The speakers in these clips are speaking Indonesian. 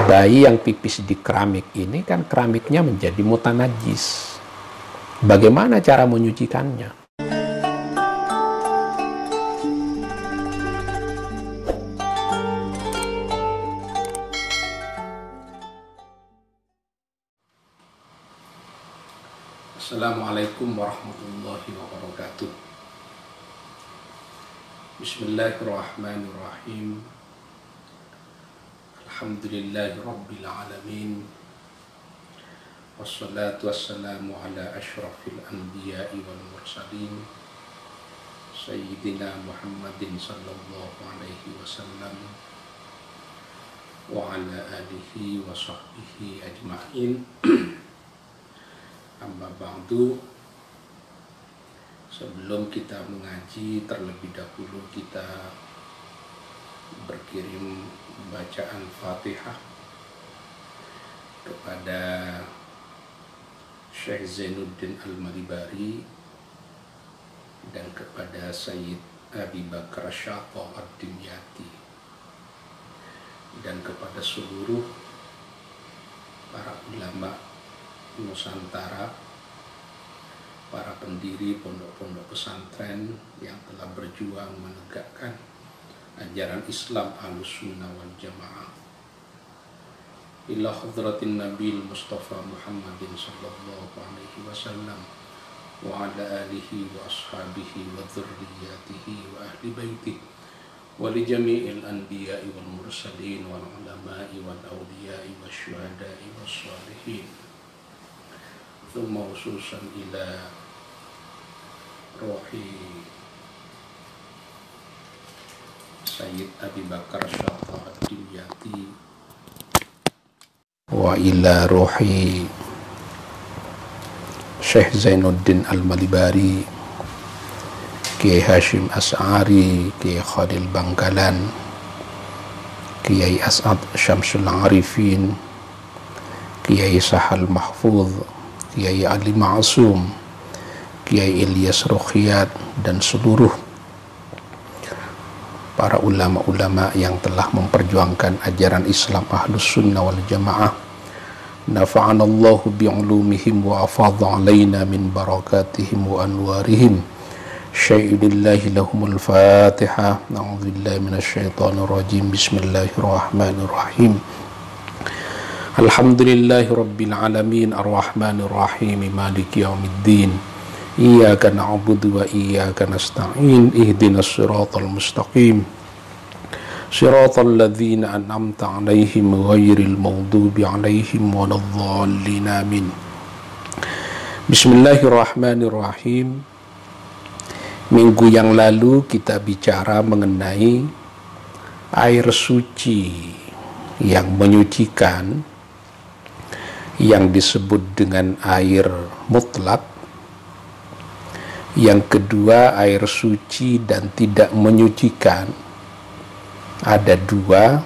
bayi yang pipis di keramik ini kan keramiknya menjadi mutanajis. Bagaimana cara menyucikannya? Assalamualaikum warahmatullahi wabarakatuh. Bismillahirrahmanirrahim. Alhamdulillahi rabbil alamin. Wassalatu wassalamu ala ashrafil anbiya'i wal mursalin Sayyidina Muhammadin sallallahu alaihi wasallam wa ala alihi wa sahbihi ajma'in. Amma ba'du, sebelum kita mengaji terlebih dahulu kita berkirim bacaan Fatihah kepada Syekh Zainuddin Al-Malibari dan kepada Sayyid Abi Bakar Syata Ad-Dimyati dan kepada seluruh para ulama Nusantara, para pendiri pondok-pondok pesantren yang telah berjuang menegakkan ajaran Islam Ahlussunnah wal Jamaah. Ila hadratin Nabil Mustafa Muhammadin sallallahu alaihi wasallam wa ala alihi wa ashabihi wa dzurriyyatihi wa ahli baitihi wa li jami'il anbiya'i wal mursalin wal ulama'i wal awliya'i wasyuhada'i wassalihin. Thumma khususan ila ruhi Sayyid Abi Bakar Syata Ad-Dimyati wa ila ruhi Syekh Zainuddin Al-Malibari, Kiai Hashim As'ari, Kiai Khalil Bangkalan, Kiai As'ad Syamsul Arifin, Kiai Sahal Mahfuz, Kiai Ali Ma'asum, Kiai Ilyas Ruqyat, dan seluruh para ulama-ulama yang telah memperjuangkan ajaran Islam Ahlussunnah wal Jamaah. Nafa'anallahu bi'ulumihim wa afadha alaina min barakatihim wa anwarihim. Syai'ulillahi lahumul Fatiha. A'udzubillahi minasyaitonir rajim. Bismillahirrahmanirrahim. Alhamdulillahi rabbil alamin, arrahmanir rahim, maliki yaumiddin. Iyyaka na'budu wa iyyaka nasta'in. Ihdinas siratal mustaqim. Siratal ladzina an'amta 'alaihim ghairil maghdubi 'alaihim waladdallin. Amin. Bismillahirrahmanirrahim. Minggu yang lalu kita bicara mengenai air suci yang menyucikan, yang disebut dengan air mutlak. Yang kedua, air suci dan tidak menyucikan. Ada dua,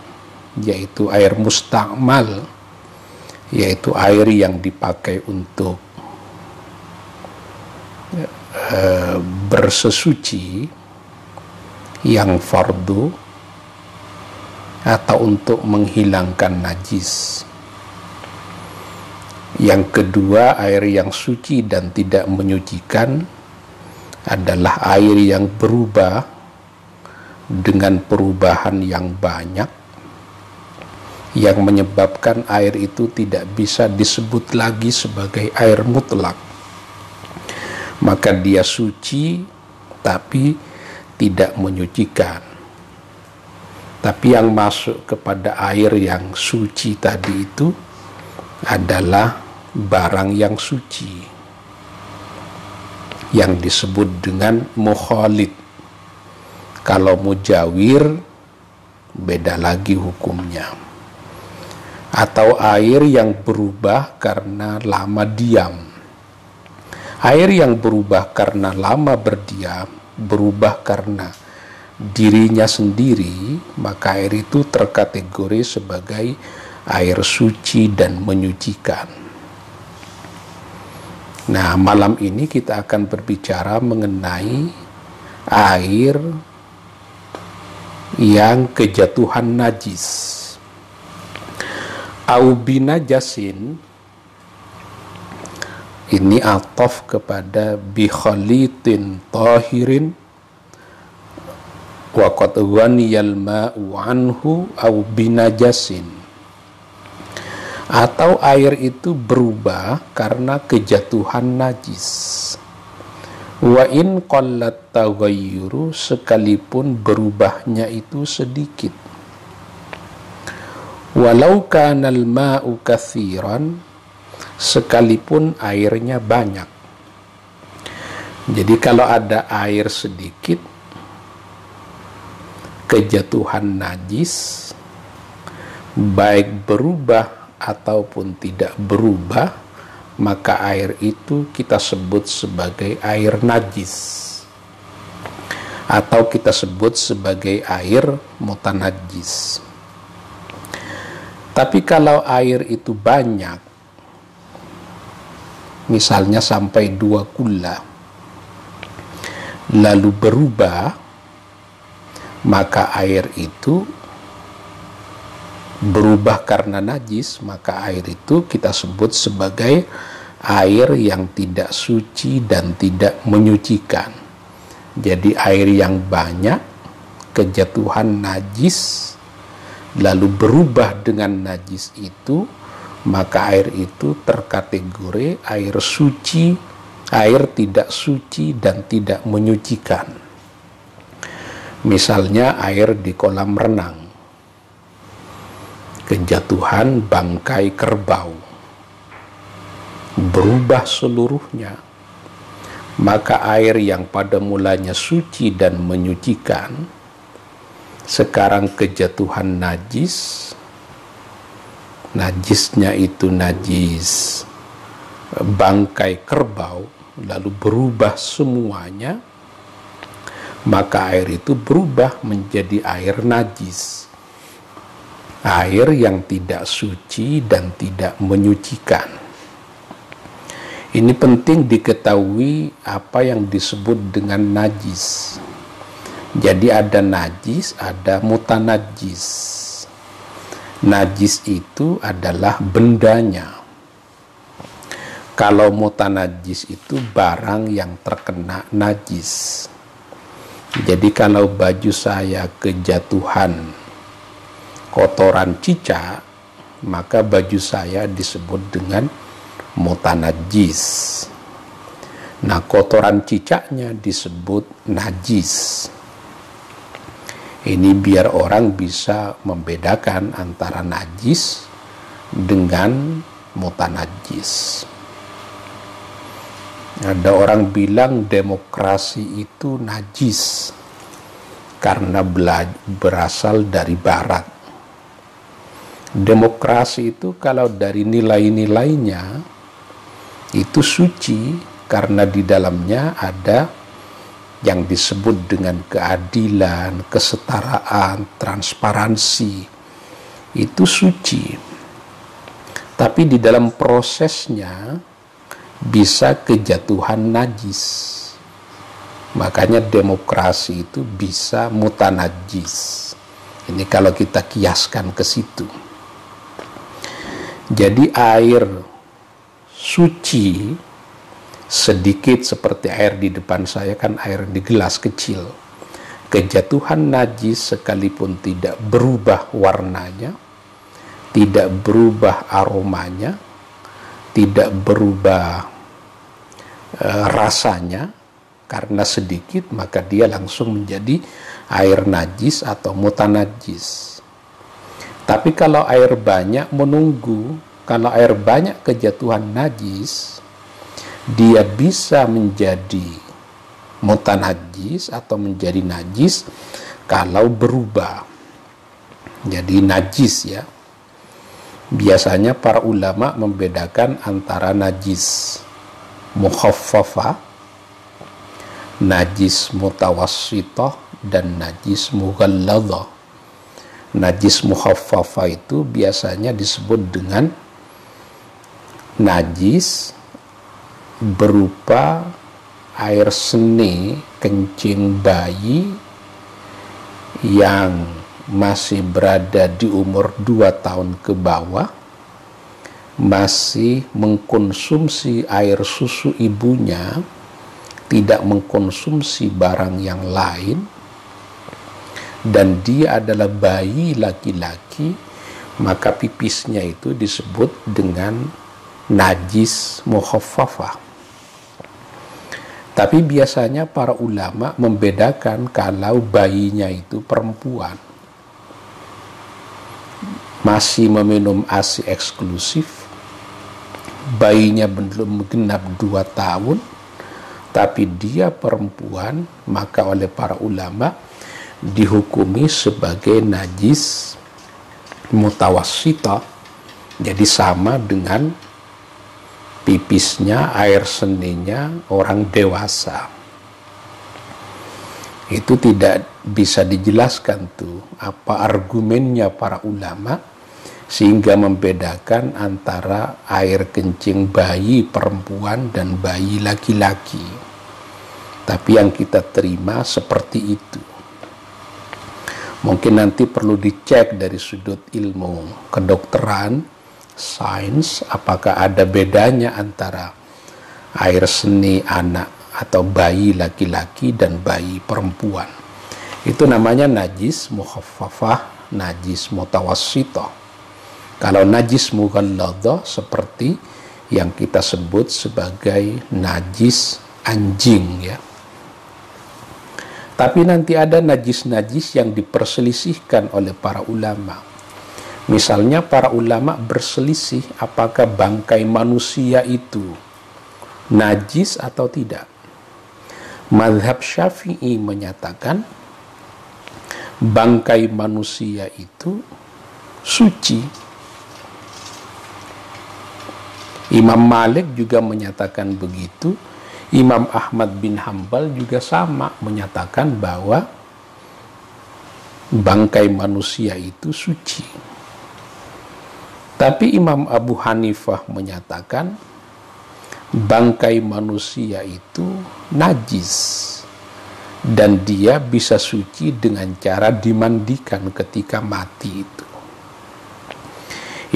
yaitu air mustakmal, yaitu air yang dipakai untuk bersesuci, yang fardu, atau untuk menghilangkan najis. Yang kedua, air yang suci dan tidak menyucikan adalah air yang berubah dengan perubahan yang banyak, yang menyebabkan air itu tidak bisa disebut lagi sebagai air mutlak. Maka dia suci tapi tidak menyucikan. Tapi yang masuk kepada air yang suci tadi itu adalah barang yang suci, yang disebut dengan mukhalid. Kalau mujawir beda lagi hukumnya. Atau air yang berubah karena lama diam. Air yang berubah karena lama berdiam, berubah karena dirinya sendiri, maka air itu terkategori sebagai air suci dan menyucikan. Nah, malam ini kita akan berbicara mengenai air yang kejatuhan najis. Au binajasin, ini ataf kepada bi khalitin tahirin wa qad ghaniyal ma'u anhu au binajasin, atau air itu berubah karena kejatuhan najis. Wa in qallat taghayyuru, sekalipun berubahnya itu sedikit. Walau kanal ma'u katsiran, sekalipun airnya banyak. Jadi kalau ada air sedikit, kejatuhan najis, baik berubah ataupun tidak berubah, maka air itu kita sebut sebagai air najis, atau kita sebut sebagai air mutanajjis. Tapi kalau air itu banyak, misalnya sampai 2 kula, lalu berubah, maka air itu berubah karena najis, maka air itu kita sebut sebagai air yang tidak suci dan tidak menyucikan. Jadi air yang banyak kejatuhan najis lalu berubah dengan najis itu, maka air itu terkategori air suci, air tidak suci dan tidak menyucikan. Misalnya air di kolam renang, kejatuhan bangkai kerbau, berubah seluruhnya, maka air yang pada mulanya suci dan menyucikan, sekarang kejatuhan najis, najisnya itu najis bangkai kerbau, lalu berubah semuanya, maka air itu berubah menjadi air najis, air yang tidak suci dan tidak menyucikan. Ini penting diketahui apa yang disebut dengan najis. Jadi ada najis, ada mutanajjis. Najis itu adalah bendanya. Kalau mutanajjis itu barang yang terkena najis. Jadi kalau baju saya kejatuhan kotoran cicak, maka baju saya disebut dengan mutanajjis. Nah, kotoran cicaknya disebut najis. Ini biar orang bisa membedakan antara najis dengan mutanajjis. Ada orang bilang demokrasi itu najis karena berasal dari barat. Demokrasi itu kalau dari nilai-nilainya itu suci karena di dalamnya ada yang disebut dengan keadilan, kesetaraan, transparansi. Itu suci. Tapi di dalam prosesnya bisa kejatuhan najis. Makanya demokrasi itu bisa mutanajjis. Ini kalau kita kiaskan ke situ. Jadi air suci sedikit seperti air di depan saya, kan air di gelas kecil. Kejatuhan najis sekalipun tidak berubah warnanya, tidak berubah aromanya, tidak berubah rasanya, karena sedikit maka dia langsung menjadi air najis atau mutanajjis. Tapi kalau air banyak menunggu, kalau air banyak kejatuhan najis, dia bisa menjadi mutanajjis atau menjadi najis kalau berubah. Jadi najis ya. Biasanya para ulama membedakan antara najis mukhaffafah, najis mutawassithah, dan najis mughalladhah. Najis mukhaffafah itu biasanya disebut dengan najis berupa air seni kencing bayi yang masih berada di umur 2 tahun ke bawah, masih mengkonsumsi air susu ibunya, tidak mengkonsumsi barang yang lain, dan dia adalah bayi laki-laki, maka pipisnya itu disebut dengan najis mukhaffafah. Tapi biasanya para ulama membedakan kalau bayinya itu perempuan, masih meminum ASI eksklusif, bayinya belum genap 2 tahun, tapi dia perempuan, maka oleh para ulama dihukumi sebagai najis mutawassithah, jadi sama dengan pipisnya, air seninya orang dewasa. Itu tidak bisa dijelaskan tuh apa argumennya para ulama sehingga membedakan antara air kencing bayi perempuan dan bayi laki-laki. Tapi yang kita terima seperti itu. Mungkin nanti perlu dicek dari sudut ilmu kedokteran, sains, apakah ada bedanya antara air seni anak atau bayi laki-laki dan bayi perempuan. Itu namanya najis mukhaffafah, najis mutawassithah. Kalau najis mughalladah seperti yang kita sebut sebagai najis anjing, ya. Tapi nanti ada najis-najis yang diperselisihkan oleh para ulama. Misalnya para ulama berselisih apakah bangkai manusia itu najis atau tidak. Mazhab Syafi'i menyatakan bangkai manusia itu suci. Imam Malik juga menyatakan begitu. Imam Ahmad bin Hambal juga sama menyatakan bahwa bangkai manusia itu suci. Tapi Imam Abu Hanifah menyatakan bangkai manusia itu najis dan dia bisa suci dengan cara dimandikan ketika mati itu.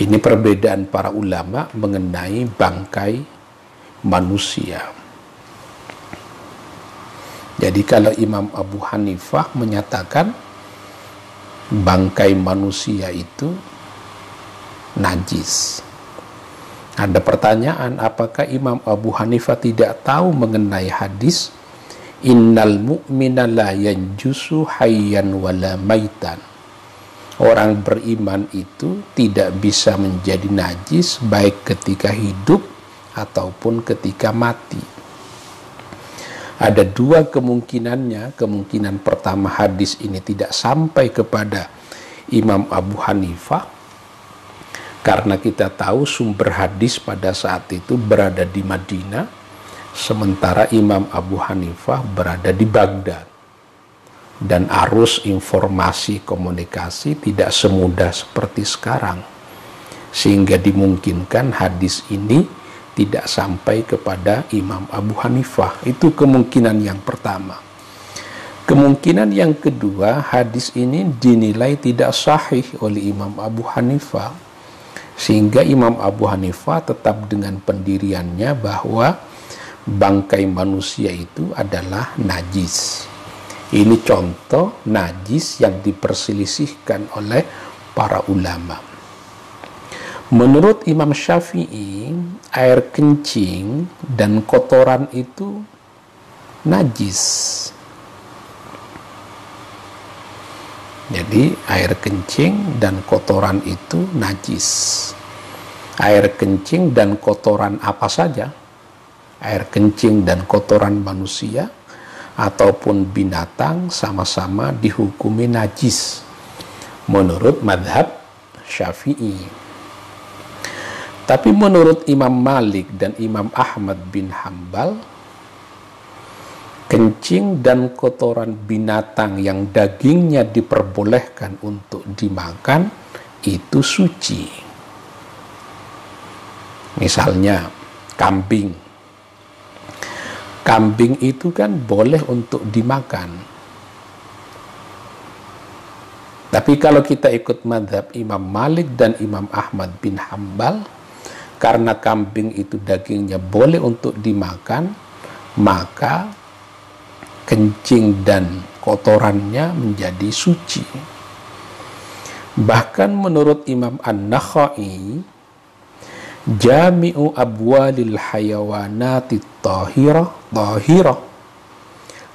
Ini perbedaan para ulama mengenai bangkai manusia. Jadi kalau Imam Abu Hanifah menyatakan bangkai manusia itu najis. Ada pertanyaan, apakah Imam Abu Hanifah tidak tahu mengenai hadis innal mu'mina la yanjusu hayyan wala maitan? Orang beriman itu tidak bisa menjadi najis baik ketika hidup ataupun ketika mati. Ada 2 kemungkinannya. Kemungkinan pertama, hadis ini tidak sampai kepada Imam Abu Hanifah karena kita tahu sumber hadis pada saat itu berada di Madinah, sementara Imam Abu Hanifah berada di Baghdad. Dan arus informasi komunikasi tidak semudah seperti sekarang, sehingga dimungkinkan hadis ini tidak sampai kepada Imam Abu Hanifah. Itu kemungkinan yang pertama. Kemungkinan yang kedua, hadis ini dinilai tidak sahih oleh Imam Abu Hanifah, sehingga Imam Abu Hanifah tetap dengan pendiriannya bahwa bangkai manusia itu adalah najis. Ini contoh najis yang diperselisihkan oleh para ulama. Menurut Imam Syafi'i, air kencing dan kotoran itu najis. Jadi air kencing dan kotoran itu najis. Air kencing dan kotoran apa saja, air kencing dan kotoran manusia ataupun binatang sama-sama dihukumi najis menurut mazhab Syafi'i. Tapi menurut Imam Malik dan Imam Ahmad bin Hambal, kencing dan kotoran binatang yang dagingnya diperbolehkan untuk dimakan itu suci. Misalnya kambing. Kambing itu kan boleh untuk dimakan. Tapi kalau kita ikut mazhab Imam Malik dan Imam Ahmad bin Hambal, karena kambing itu dagingnya boleh untuk dimakan, maka kencing dan kotorannya menjadi suci. Bahkan menurut Imam An-Nakhai, jami'u abwalil hayawanati tahirah,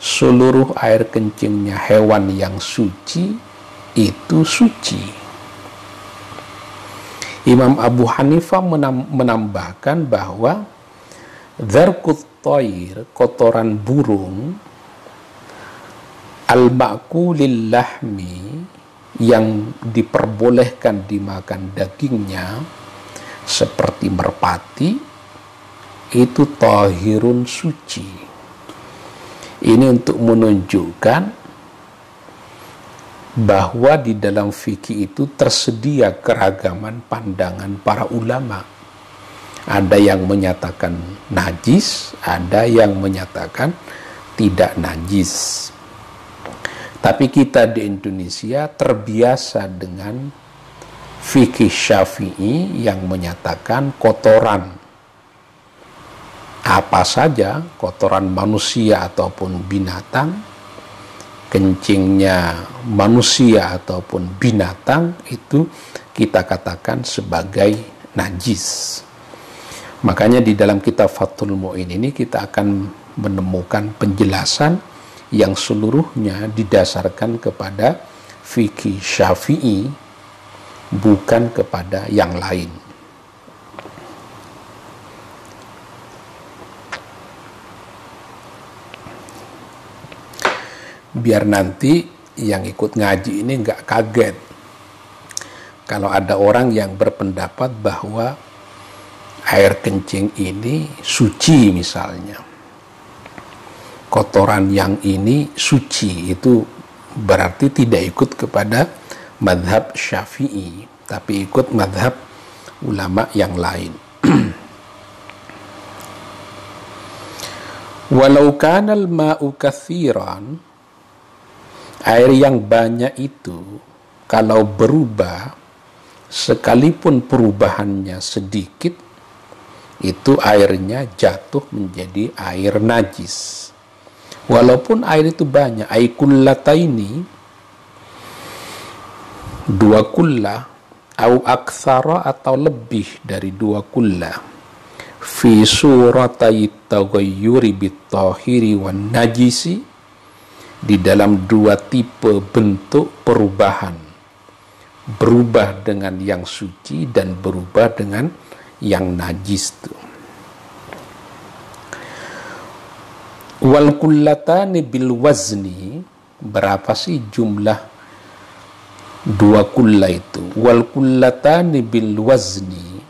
seluruh air kencingnya hewan yang suci itu suci. Imam Abu Hanifah menambahkan bahwa dzarkut thair, kotoran burung, al-ma'kulil lahmi, yang diperbolehkan dimakan dagingnya, seperti merpati, itu tahirun, suci. Ini untuk menunjukkan bahwa di dalam fikih itu tersedia keragaman pandangan para ulama. Ada yang menyatakan najis, ada yang menyatakan tidak najis. Tapi kita di Indonesia terbiasa dengan fikih Syafi'i yang menyatakan kotoran apa saja, kotoran manusia ataupun binatang, kencingnya manusia ataupun binatang, itu kita katakan sebagai najis. Makanya di dalam kitab Fathul Mu'in ini kita akan menemukan penjelasan yang seluruhnya didasarkan kepada fikih Syafi'i, bukan kepada yang lain. Biar nanti yang ikut ngaji ini nggak kaget kalau ada orang yang berpendapat bahwa air kencing ini suci misalnya, kotoran yang ini suci, itu berarti tidak ikut kepada madhab Syafi'i, tapi ikut madhab ulama yang lain. Walau kanal ma'u kathiran, air yang banyak itu kalau berubah, sekalipun perubahannya sedikit, itu airnya jatuh menjadi air najis. Walaupun air itu banyak, ay kullataini, 2 kullah, au aktsara, atau lebih dari 2 kullah, fi suratai taghayyuri bit-tahiri wan najisi, di dalam 2 tipe bentuk perubahan, berubah dengan yang suci dan berubah dengan yang najis itu. Wal kullatani bil wazni, berapa sih jumlah 2 kullah itu? Wal kullatani bil wazni,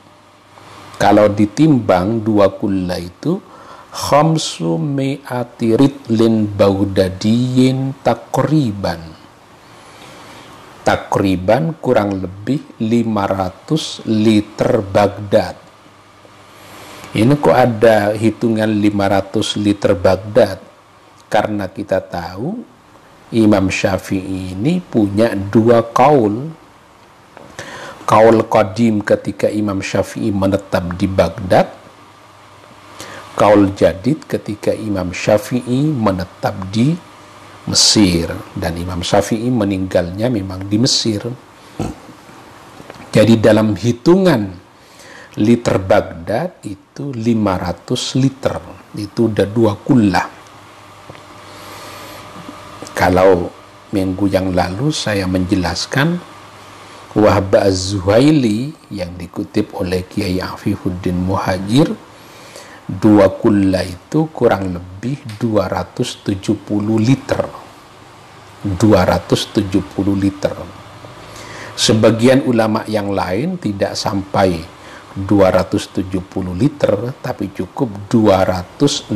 kalau ditimbang 2 kullah itu khamsu mi'ati ritlin baghdadiyin takriban kurang lebih 500 liter Baghdad. Ini kok ada hitungan 500 liter Baghdad? Karena kita tahu Imam Syafi'i ini punya 2 kaul. Kaul qadim ketika Imam Syafi'i menetap di Baghdad, kaul jadid ketika Imam Syafi'i menetap di Mesir, dan Imam Syafi'i meninggalnya memang di Mesir. Jadi dalam hitungan liter Baghdad itu 500 liter, itu udah 2 kullah. Kalau minggu yang lalu saya menjelaskan Wahb Az-Zuhaili yang dikutip oleh Kiai Afifuddin Muhajir, 2 kullah itu kurang lebih 270 liter. 270 liter. Sebagian ulama yang lain tidak sampai 270 liter, tapi cukup 216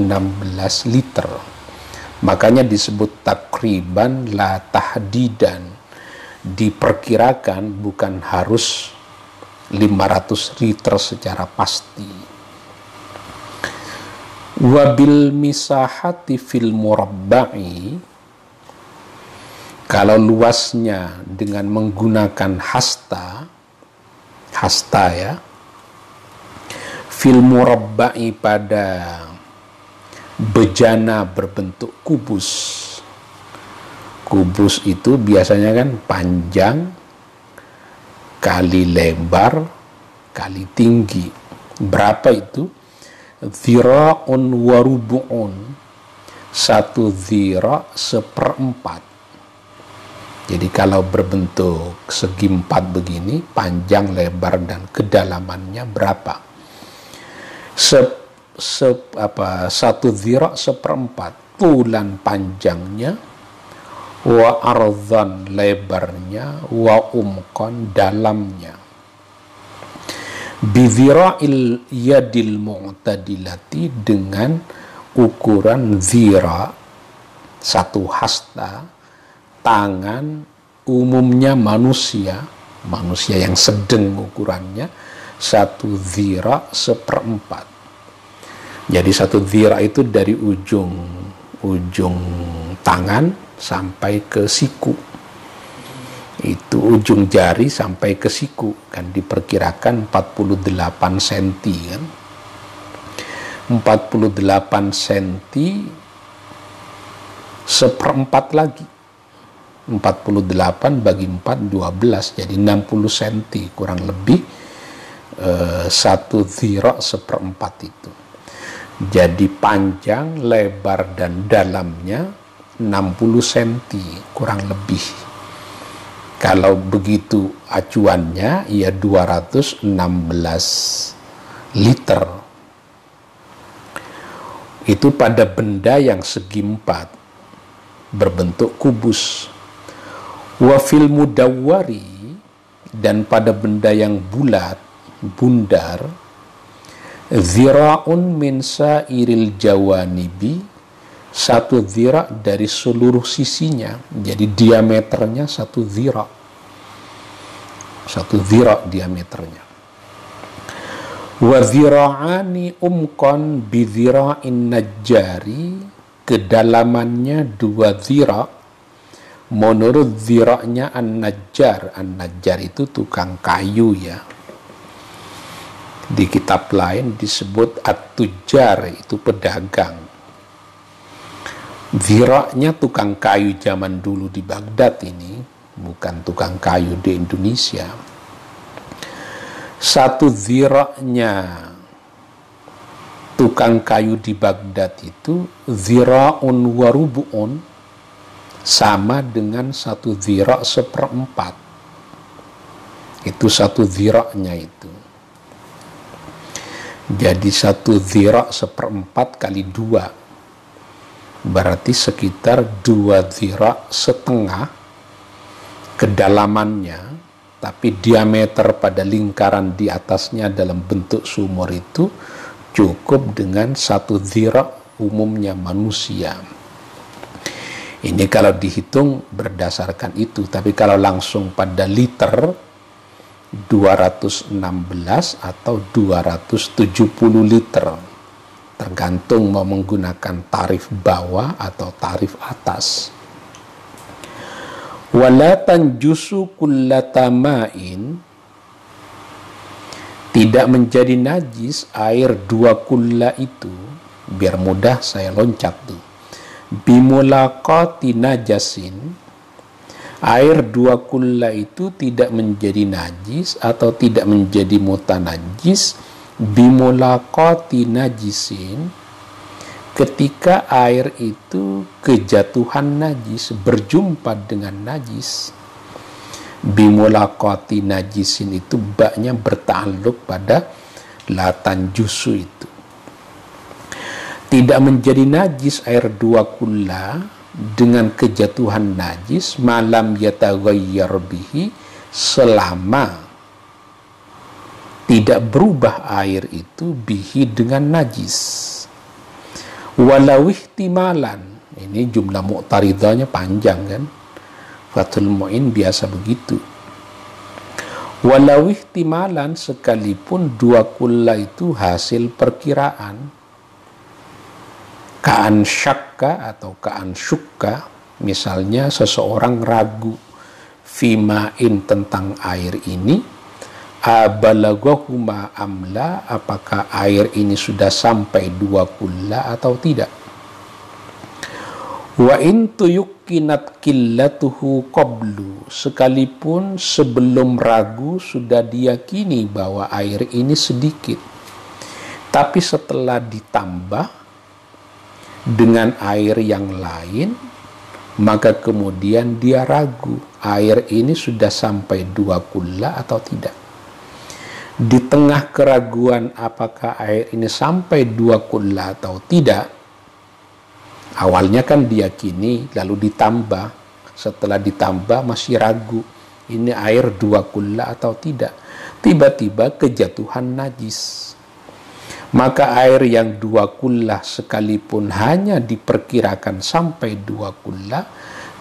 liter. Makanya disebut takriban la tahdidan. Diperkirakan, bukan harus 500 liter secara pasti. Wabil misahati fil murabba'i, kalau luasnya dengan menggunakan hasta ya, fil murabba'i pada bejana berbentuk kubus. Kubus itu biasanya kan panjang kali lebar kali tinggi. Berapa itu? Dhira'un wa rubu'un. 1 dhira' 1/4. Jadi kalau berbentuk segi 4 begini, panjang, lebar, dan kedalamannya berapa? 1 dhira' 1/4. Tulan panjangnya, wa ardhan lebarnya, wa umqan dalamnya. Bidhira'il yadil mu'tadilati, dengan ukuran dhira', 1 hasta, tangan umumnya manusia yang sedang ukurannya, 1 dhira' 1/4. Jadi 1 dhira' itu dari ujung tangan sampai ke siku. Itu ujung jari sampai ke siku, kan diperkirakan 48 cm kan. 48 cm 1/4 lagi. 48 bagi 4 12, jadi 60 cm kurang lebih. 1 dhira' 1/4 itu. Jadi panjang, lebar, dan dalamnya 60 cm kurang lebih. Kalau begitu acuannya, ya 216 liter. Itu pada benda yang segi 4 berbentuk kubus. Wa fil mudawwari, dan pada benda yang bulat, bundar, dhira'un min sa'iril jawanibi, 1 dhira' dari seluruh sisinya. Jadi diameternya 1 dhira'. 1 dhira' diameternya. Wa dhira'ani umqan bi dhira'in najjari, kedalamannya 2 dhira' menurut dhira'nya an-najjar. An-najjar itu tukang kayu ya. Di kitab lain disebut at-tujjar, itu pedagang. Dhira'nya tukang kayu zaman dulu di Baghdad ini, bukan tukang kayu di Indonesia. 1 dhira'nya tukang kayu di Baghdad itu dhira'un wa rubu'un, sama dengan 1 dhira' 1/4. Itu 1 dhira'nya itu. Jadi 1 dhira' 1/4 kali 2 berarti sekitar 2 dhira' setengah kedalamannya, tapi diameter pada lingkaran di atasnya dalam bentuk sumur itu cukup dengan 1 dhira' umumnya manusia. Ini kalau dihitung berdasarkan itu, tapi kalau langsung pada liter 216 atau 270 liter, tergantung mau menggunakan tarif bawah atau tarif atas. Wala tanjusu kullatamain, tidak menjadi najis air 2 kulla itu. Biar mudah saya loncat tuh. Bimulaqati najasin, air 2 kulla itu tidak menjadi najis atau tidak menjadi mutanajis bimulaqati najisin, ketika air itu kejatuhan najis, berjumpa dengan najis. Bimulaqati najisin itu baknya bertakluk pada latan jusu itu. Tidak menjadi najis air 2 kulla dengan kejatuhan najis malam yataghayyar bihi, selama tidak berubah air itu bihi dengan najis. Walau ihtimalan, ini jumlah mu'taridhanya panjang kan, Fathul Mu'in biasa begitu. Walau ihtimalan, sekalipun 2 kulla itu hasil perkiraan. Ka'an syakka atau ka'an syukka, misalnya seseorang ragu fima'in tentang air ini, Abalaghuma amla, apakah air ini sudah sampai 2 kulla atau tidak. Wa in tuyukinat qillatuhu qablu, sekalipun sebelum ragu sudah diyakini bahwa air ini sedikit, tapi setelah ditambah dengan air yang lain, maka kemudian dia ragu air ini sudah sampai 2 kulla atau tidak. Di tengah keraguan apakah air ini sampai 2 kulla atau tidak, awalnya kan diyakini, lalu ditambah, setelah ditambah masih ragu ini air 2 kulla atau tidak, tiba-tiba kejatuhan najis. Maka air yang 2 kulla sekalipun hanya diperkirakan sampai 2 kulla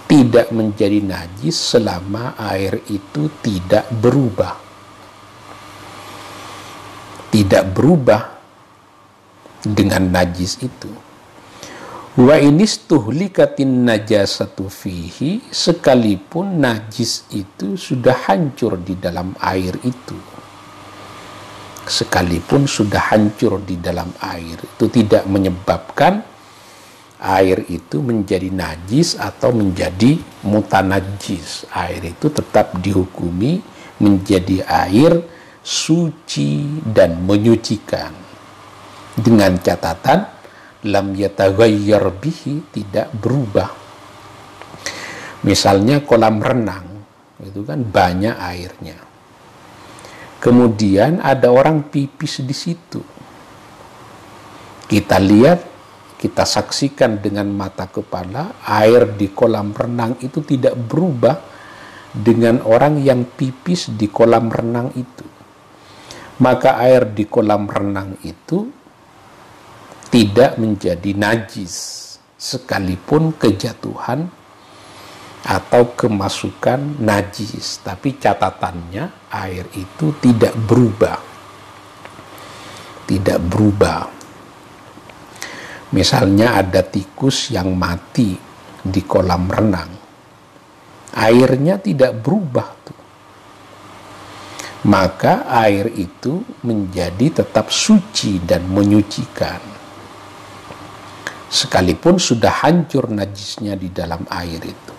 tidak menjadi najis selama air itu tidak berubah. Tidak berubah dengan najis itu. Wa inistuhlikatin najasatu fihi, sekalipun najis itu sudah hancur di dalam air itu. Sekalipun sudah hancur di dalam air itu tidak menyebabkan air itu menjadi najis atau menjadi mutanajis. Air itu tetap dihukumi menjadi air suci dan menyucikan, dengan catatan lam yataghayyar bihi, tidak berubah. Misalnya kolam renang itu kan banyak airnya, kemudian ada orang pipis di situ, kita lihat, kita saksikan dengan mata kepala, air di kolam renang itu tidak berubah dengan orang yang pipis di kolam renang itu. Maka air di kolam renang itu tidak menjadi najis sekalipun kejatuhan atau kemasukan najis, tapi catatannya air itu tidak berubah. Tidak berubah. Misalnya ada tikus yang mati di kolam renang, airnya tidak berubah tuh. Maka air itu menjadi tetap suci dan menyucikan, sekalipun sudah hancur najisnya di dalam air itu.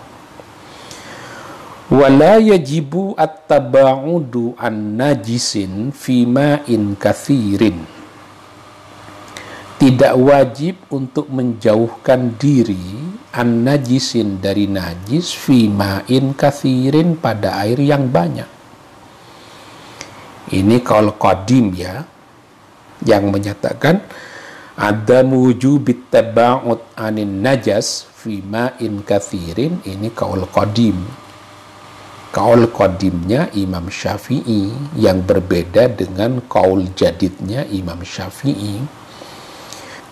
Wala yajibu at-taba'udu an najisin fi ma'in kathirin, tidak wajib untuk menjauhkan diri an najisin, dari najis, fi ma'in kathirin, pada air yang banyak. Ini qaul qadim ya, yang menyatakan ada wujubit taba'ud anin najas fi ma'in kathirin. Ini qaul qadim. Qaul qadimnya Imam Syafi'i yang berbeda dengan qaul jadidnya Imam Syafi'i.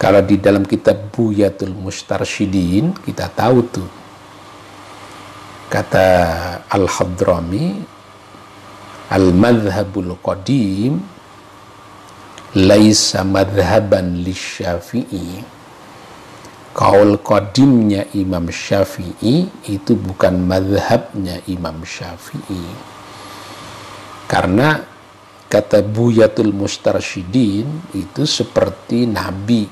Kalau di dalam kitab Buyatul Mustarsyidin kita tahu tuh, kata Al-Hadrami, al-madhhabul qadim laisa madhhaban lisyafi'i. Qaul qadimnya Imam Syafi'i itu bukan madhabnya Imam Syafi'i. Karena kata Buyatul Mustarsyidin itu seperti Nabi.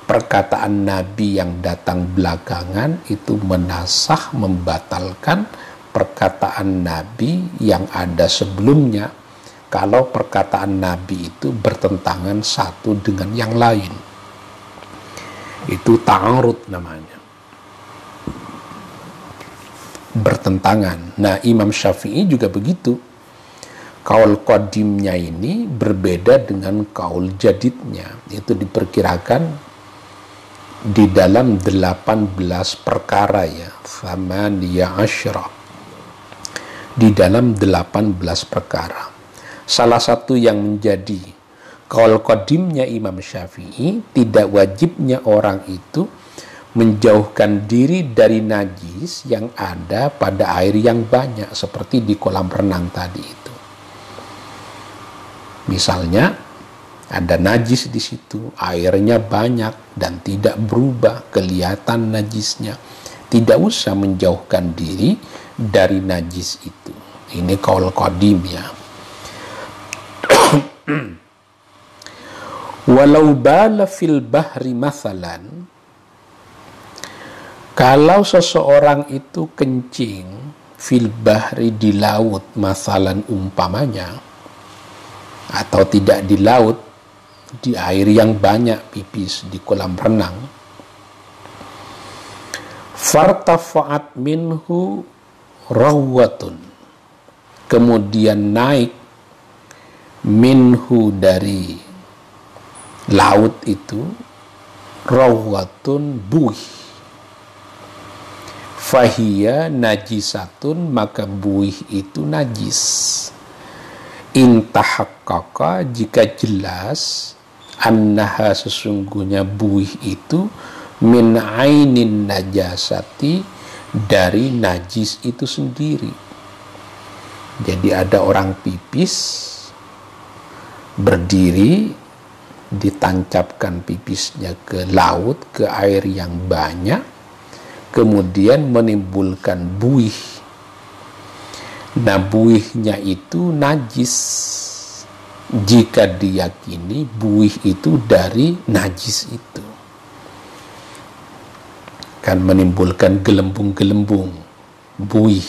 Perkataan Nabi yang datang belakangan itu menasah, membatalkan perkataan Nabi yang ada sebelumnya, kalau perkataan Nabi itu bertentangan satu dengan yang lain. Itu ta'arud namanya, bertentangan. Nah, Imam Syafi'i juga begitu. Qaul qadimnya ini berbeda dengan qaul jadidnya. Itu diperkirakan di dalam 18 perkara ya, thamaniyah asyra, di dalam 18 perkara. Salah satu yang menjadi qaul qadimnya Imam Syafi'i, tidak wajibnya orang itu menjauhkan diri dari najis yang ada pada air yang banyak, seperti di kolam renang tadi itu. Misalnya ada najis di situ, airnya banyak dan tidak berubah, kelihatan najisnya, tidak usah menjauhkan diri dari najis itu. Ini qaul qadim ya. Walau bala fil bahri mathalan, kalau seseorang itu kencing fil bahri di laut, mathalan umpamanya, atau tidak di laut, di air yang banyak, pipis di kolam renang, fartafa'at minhu rawwatun, kemudian naik minhu dari laut itu rawwatun buih, fahiya najisatun, maka buih itu najis. Intahaqqaqa, jika jelas, annaha, sesungguhnya buih itu min ainin najasati, dari najis itu sendiri. Jadi ada orang pipis, berdiri, ditancapkan pipisnya ke laut, ke air yang banyak, kemudian menimbulkan buih. Nah, buihnya itu najis jika diyakini buih itu dari najis itu, kan menimbulkan gelembung-gelembung. Buih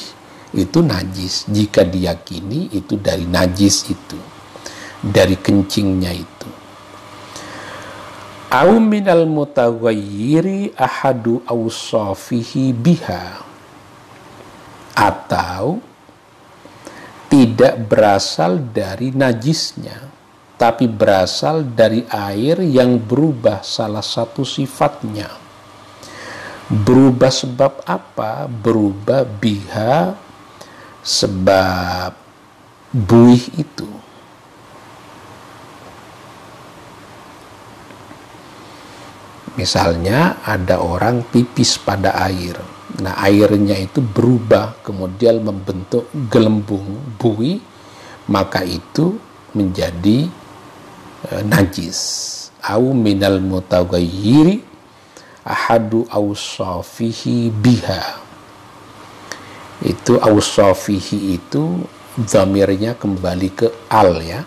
itu najis jika diyakini itu dari najis itu, dari kencingnya itu. Au minal mutaghayyiri ahadu awsafihi biha, atau tidak berasal dari najisnya, tapi berasal dari air yang berubah salah satu sifatnya. Berubah sebab apa? Berubah biha, sebab buih itu. Misalnya ada orang pipis pada air, nah airnya itu berubah kemudian membentuk gelembung buih, maka itu menjadi najis. Au minal mutaghayyiri ahadu awsafihi biha. Itu awsafihi itu dhamirnya kembali ke al, ya,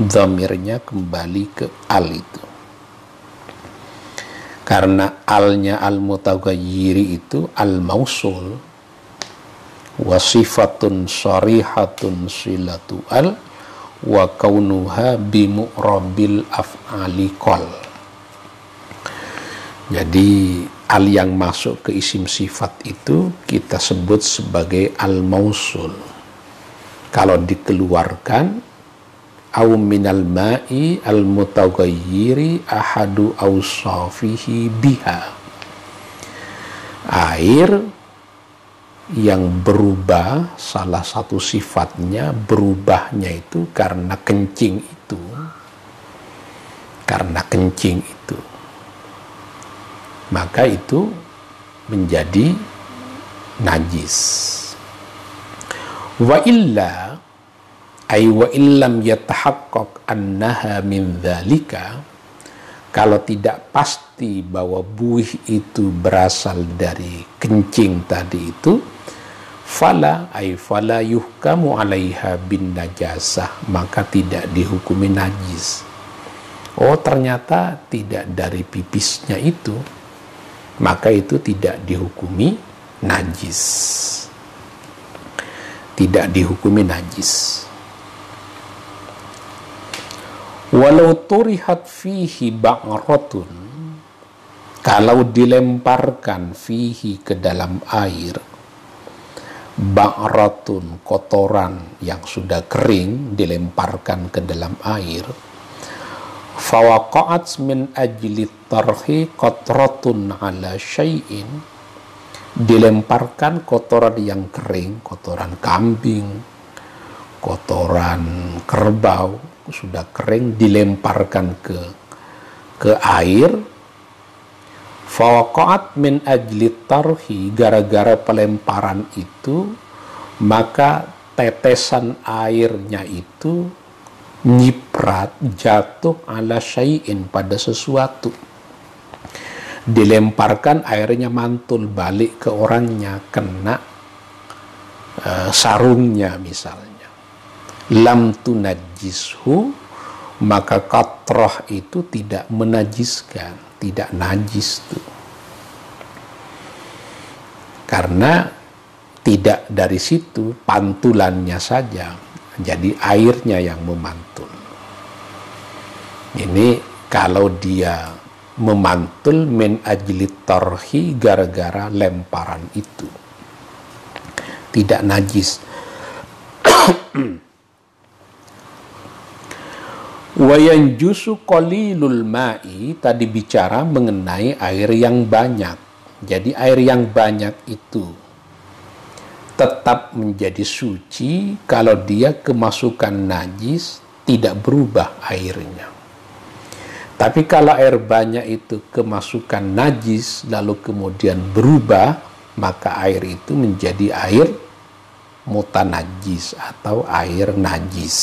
dhamirnya kembali ke al itu. Karena alnya al-mutaghayyiri itu al-mausul, wasifatun sharihatun silatu al, wa kaunuha bimu'rabil af'ali qal. Jadi al yang masuk ke isim sifat itu kita sebut sebagai al-mausul. Kalau dikeluarkan, au minal ma'i al-mutaghayyiri ahadu awsafihi biha, air yang berubah salah satu sifatnya, berubahnya itu karena kencing itu, maka itu menjadi najis. Wa illa ay wa illam yatahaqqaq annaha min dzalika, kalau tidak pasti bahwa buih itu berasal dari kencing tadi itu, fala yuhkamu 'alaiha bin najasah, maka tidak dihukumi najis. Oh, ternyata tidak dari pipisnya itu, maka itu tidak dihukumi najis. Tidak dihukumi najis. Walau turihat fihi ba'ratun, kalau dilemparkan fihi ke dalam air, ba'ratun, kotoran yang sudah kering dilemparkan ke dalam air, fawaqa'at min ajli tarhi qatratun ala syai'in, dilemparkan kotoran yang kering, kotoran kambing, kotoran kerbau sudah kering, dilemparkan ke air, fawaqa'at min ajli tarhi, gara-gara pelemparan itu, maka tetesan airnya itu nyiprat, jatuh ala syai'in, pada sesuatu. Dilemparkan, airnya mantul balik ke orangnya, kena sarungnya misalnya, lam tunajjishu, maka qatrah itu tidak menajiskan, tidak najis tuh. Karena tidak dari situ, pantulannya saja, jadi airnya yang memantul. Ini kalau dia memantul min ajli tarhi, gara-gara lemparan itu, tidak najis. Wayanjusu qalilul ma'i, tadi bicara mengenai air yang banyak. Jadi air yang banyak itu tetap menjadi suci kalau dia kemasukan najis, tidak berubah airnya. Tapi kalau air banyak itu kemasukan najis lalu kemudian berubah, maka air itu menjadi air mutanajis atau air najis.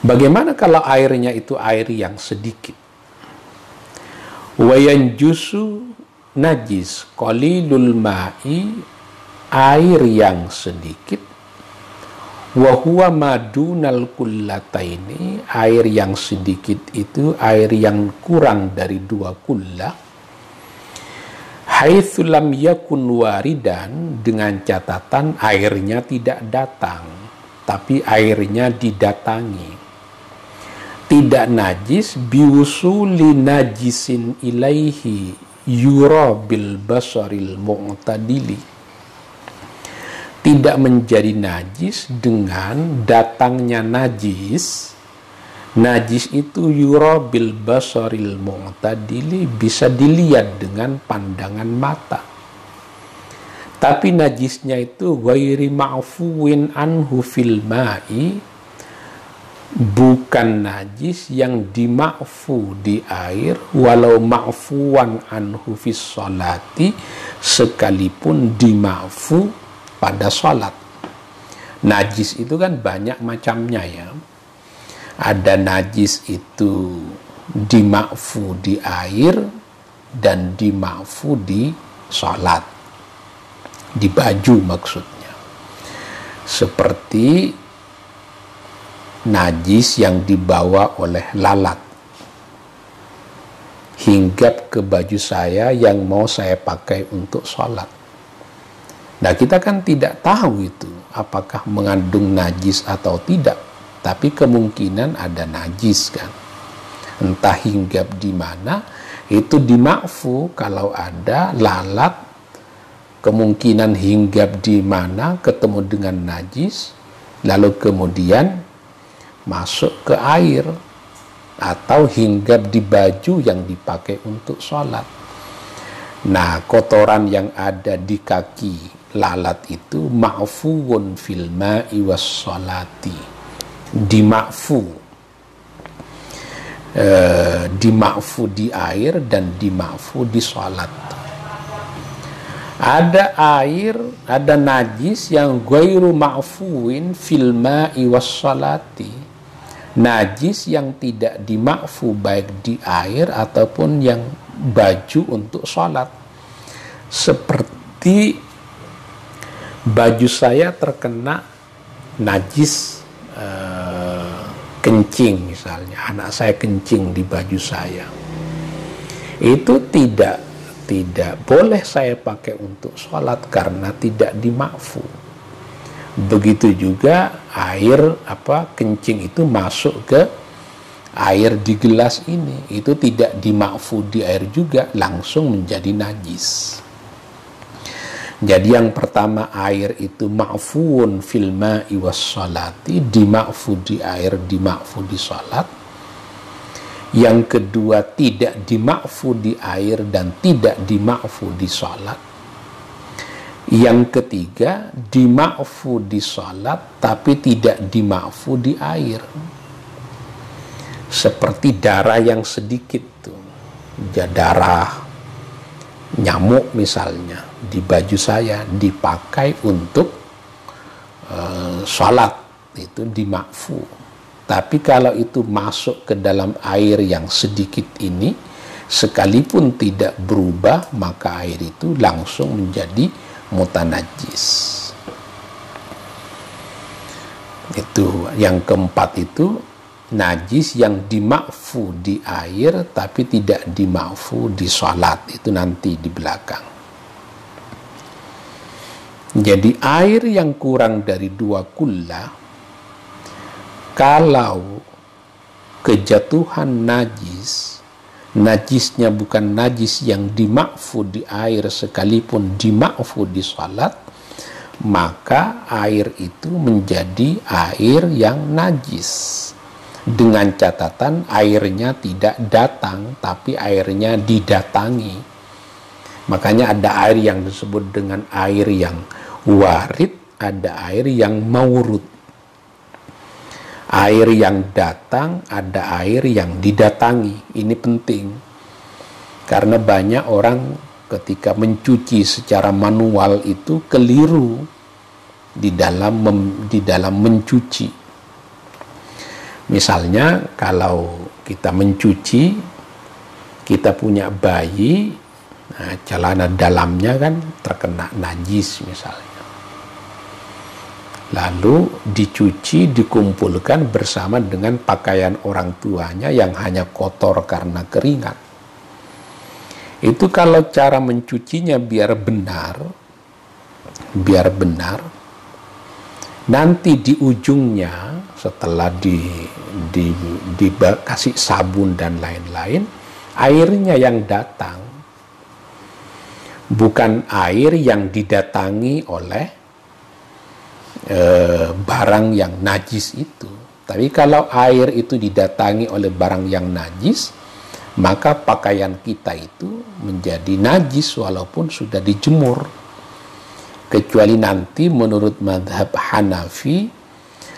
Bagaimana kalau airnya itu air yang sedikit? Wayanjusu najis qalilul ma'i, air yang sedikit, wa huwa madunal kullataini, air yang sedikit itu air yang kurang dari 2 kullah, haitsu lam yakun waridan, dengan catatan airnya tidak datang tapi airnya didatangi. Tidak najis biwusuli najisin ilaihi yura bil basaril mu'tadili, tidak menjadi najis dengan datangnya najis. Najis itu yura bil basaril mu'tadili, bisa dilihat dengan pandangan mata. Tapi najisnya itu ghairi ma'fuwin anhu fil ma'i, bukan najis yang dima'fu di air, walau ma'fuwan anhu fis sholati, sekalipun dima'fu pada sholat. Najis itu kan banyak macamnya ya. Ada najis itu dima'fu di air dan dima'fu di sholat, di baju maksudnya. Seperti najis yang dibawa oleh lalat hinggap ke baju saya yang mau saya pakai untuk sholat. Nah, kita kan tidak tahu itu apakah mengandung najis atau tidak, tapi kemungkinan ada najis kan. Entah hinggap di mana, itu dima'fu. Kalau ada lalat, kemungkinan hinggap di mana ketemu dengan najis, lalu kemudian masuk ke air atau hinggap di baju yang dipakai untuk sholat. Nah, kotoran yang ada di kaki lalat itu ma'fuun fil ma'i was sholati, dima'fu, dima'fu di air dan dima'fu di sholat. Ada air, ada najis yang ghairu ma'fuin fil ma'i was sholati, najis yang tidak dima'fu baik di air ataupun yang baju untuk sholat. Seperti baju saya terkena najis kencing misalnya, anak saya kencing di baju saya, itu tidak boleh saya pakai untuk sholat karena tidak dima'fu. Begitu juga air kencing itu masuk ke air di gelas ini, itu tidak dima'fu di air juga, langsung menjadi najis. Jadi yang pertama, air itu ma'fuun fil ma'i was sholati, dima'fu di air, dima'fu di sholat. Yang kedua, tidak dima'fu di air dan tidak dima'fu di sholat. Yang ketiga, dima'fu di sholat tapi tidak dima'fu di air. Seperti darah yang sedikit tuh, darah nyamuk misalnya di baju saya, dipakai untuk sholat, itu dima'fu. Tapi kalau itu masuk ke dalam air yang sedikit ini, sekalipun tidak berubah, maka air itu langsung menjadi mutanajis. Itu yang keempat, itu najis yang dimakfu di air tapi tidak dimakfu di sholat, itu nanti di belakang. Jadi air yang kurang dari 2 kullah, kalau kejatuhan najis, najisnya bukan najis yang dimakfu di air sekalipun dimakfu di sholat, maka air itu menjadi air yang najis. Dengan catatan airnya tidak datang, tapi airnya didatangi. Makanya ada air yang disebut dengan air yang warid, ada air yang maurud. Air yang datang, ada air yang didatangi. Ini penting. Karena banyak orang ketika mencuci secara manual itu keliru di dalam mencuci. Misalnya kalau kita mencuci, kita punya bayi, nah, celana dalamnya kan terkena najis misalnya. Lalu dicuci, dikumpulkan bersama dengan pakaian orang tuanya yang hanya kotor karena keringat. Itu kalau cara mencucinya biar benar, nanti di ujungnya setelah dikasih sabun dan lain-lain, airnya yang datang, bukan air yang didatangi oleh barang yang najis itu. Tapi kalau air itu didatangi oleh barang yang najis, maka pakaian kita itu menjadi najis walaupun sudah dijemur. Kecuali nanti menurut mazhab Hanafi,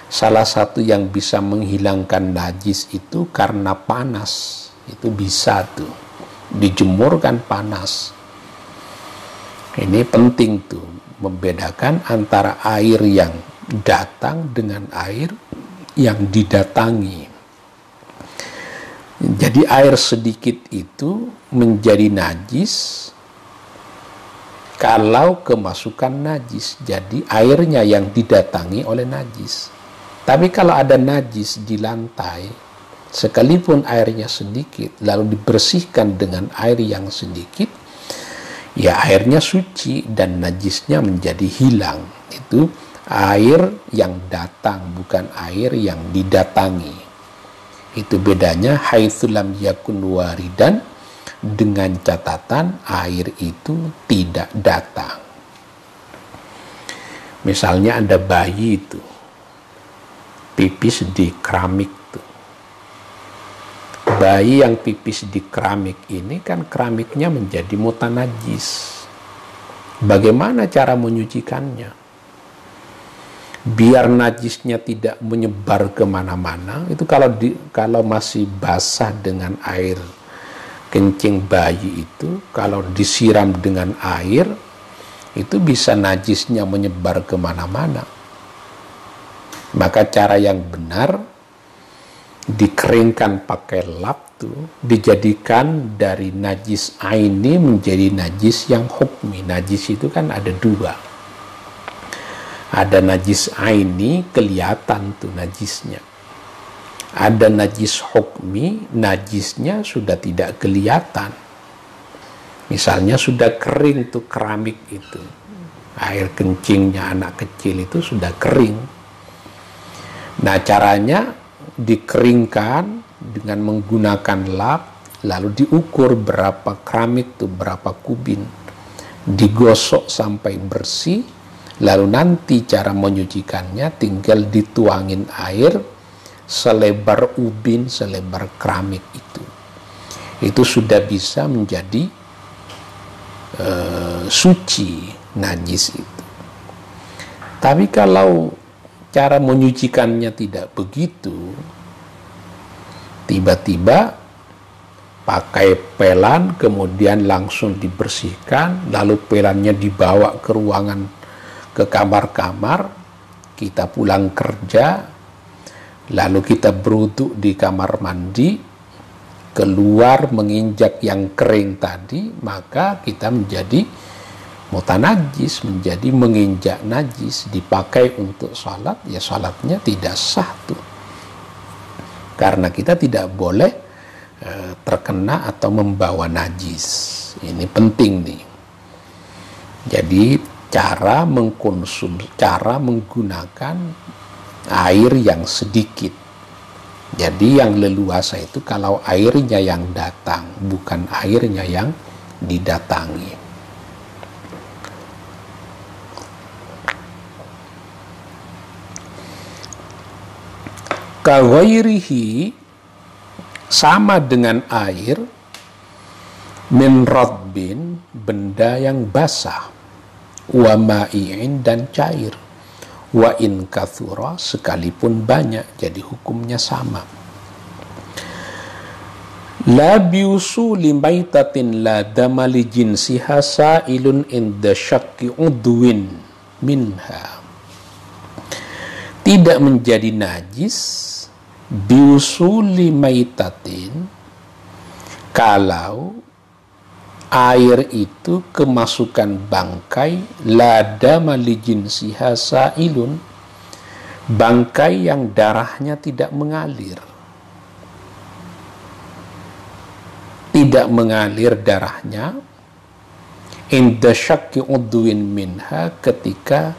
salah satu yang bisa menghilangkan najis itu karena panas. Itu bisa tuh, dijemur kan panas. Ini penting tuh, membedakan antara air yang datang dengan air yang didatangi. Jadi air sedikit itu menjadi najis kalau kemasukan najis. Jadi airnya yang didatangi oleh najis. Tapi kalau ada najis di lantai, sekalipun airnya sedikit, lalu dibersihkan dengan air yang sedikit, ya airnya suci dan najisnya menjadi hilang. Itu air yang datang, bukan air yang didatangi. Itu bedanya haitsu lam yakun waridan, dengan catatan air itu tidak datang. Misalnya ada bayi itu pipis di keramik tuh. Bayi yang pipis di keramik ini kan keramiknya menjadi mutanajis. Bagaimana cara menyucikannya? Biar najisnya tidak menyebar kemana-mana, itu kalau masih basah dengan air kencing bayi itu, kalau disiram dengan air, itu bisa najisnya menyebar kemana-mana. Maka cara yang benar, dikeringkan pakai lap tuh, dijadikan dari najis aini menjadi najis yang hukmi. Najis itu kan ada dua. Ada najis aini, kelihatan tuh najisnya. Ada najis hukmi, najisnya sudah tidak kelihatan. Misalnya sudah kering tuh keramik itu, air kencingnya anak kecil itu sudah kering. Nah caranya dikeringkan dengan menggunakan lap, lalu diukur berapa keramik tuh, berapa kubin, digosok sampai bersih, lalu nanti cara menyucikannya tinggal dituangin air selebar ubin, selebar keramik itu sudah bisa menjadi suci najis itu. Tapi kalau cara menyucikannya tidak begitu, tiba-tiba pakai pelan kemudian langsung dibersihkan, lalu pelannya dibawa ke ruangan, ke kamar-kamar, kita pulang kerja, lalu kita berwudu di kamar mandi, keluar menginjak yang kering tadi, maka kita menjadi mutanajis, menjadi menginjak najis, dipakai untuk salat, ya salatnya tidak sah tuh. Karena kita tidak boleh terkena atau membawa najis. Ini penting nih. Jadi cara menggunakan air yang sedikit. Jadi yang leluasa itu kalau airnya yang datang, bukan airnya yang didatangi. Kaghairihi, sama dengan air, min radbin, benda yang basah, wa ma'i'in, dan cair, wa in kathura, sekalipun banyak, jadi hukumnya sama. La biusuli maitatin la damali jinsiha sa'ilun inda syakki udwin minha. Tidak menjadi najis biusuli maitatin kalau air itu kemasukan bangkai lada malijin siha sa'ilun, bangkai yang darahnya tidak mengalir. Tidak mengalir darahnya inda syakki udwin minha, ketika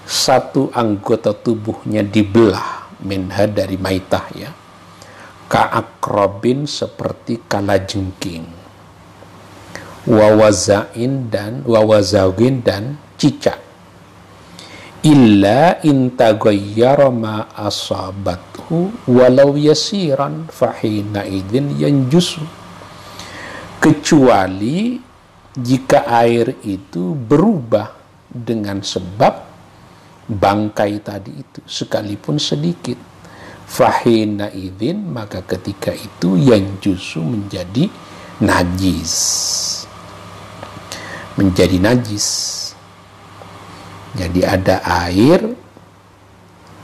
satu anggota tubuhnya dibelah, minha dari maitah ya, ka'akrobin, seperti kalajengking, wawazawin dan cicak, illa intaghayyara ma asabathu walau yasiran fahina idin yanjusu, kecuali jika air itu berubah dengan sebab bangkai tadi itu, sekalipun sedikit, fahina idin, maka ketika itu yanjusu, menjadi najis. Menjadi najis. Jadi ada air,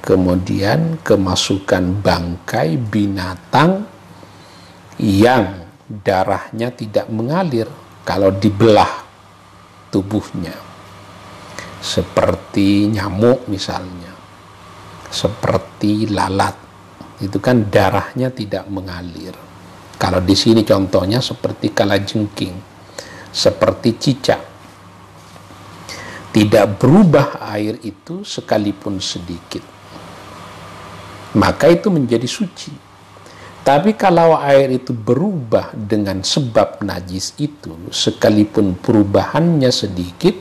kemudian kemasukan bangkai binatang yang darahnya tidak mengalir kalau dibelah tubuhnya, seperti nyamuk misalnya, seperti lalat, itu kan darahnya tidak mengalir. Kalau di sini contohnya seperti kalajengking, seperti cicak, tidak berubah air itu sekalipun sedikit, maka itu menjadi suci. Tapi kalau air itu berubah dengan sebab najis itu, sekalipun perubahannya sedikit,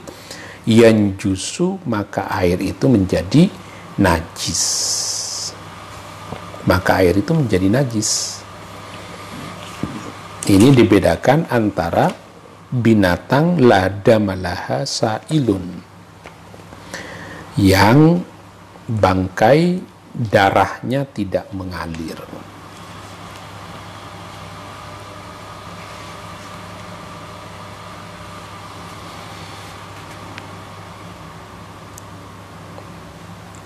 yanjusu, maka air itu menjadi najis. Maka air itu menjadi najis. Ini dibedakan antara binatang lada malaha sa'ilun, yang bangkai darahnya tidak mengalir.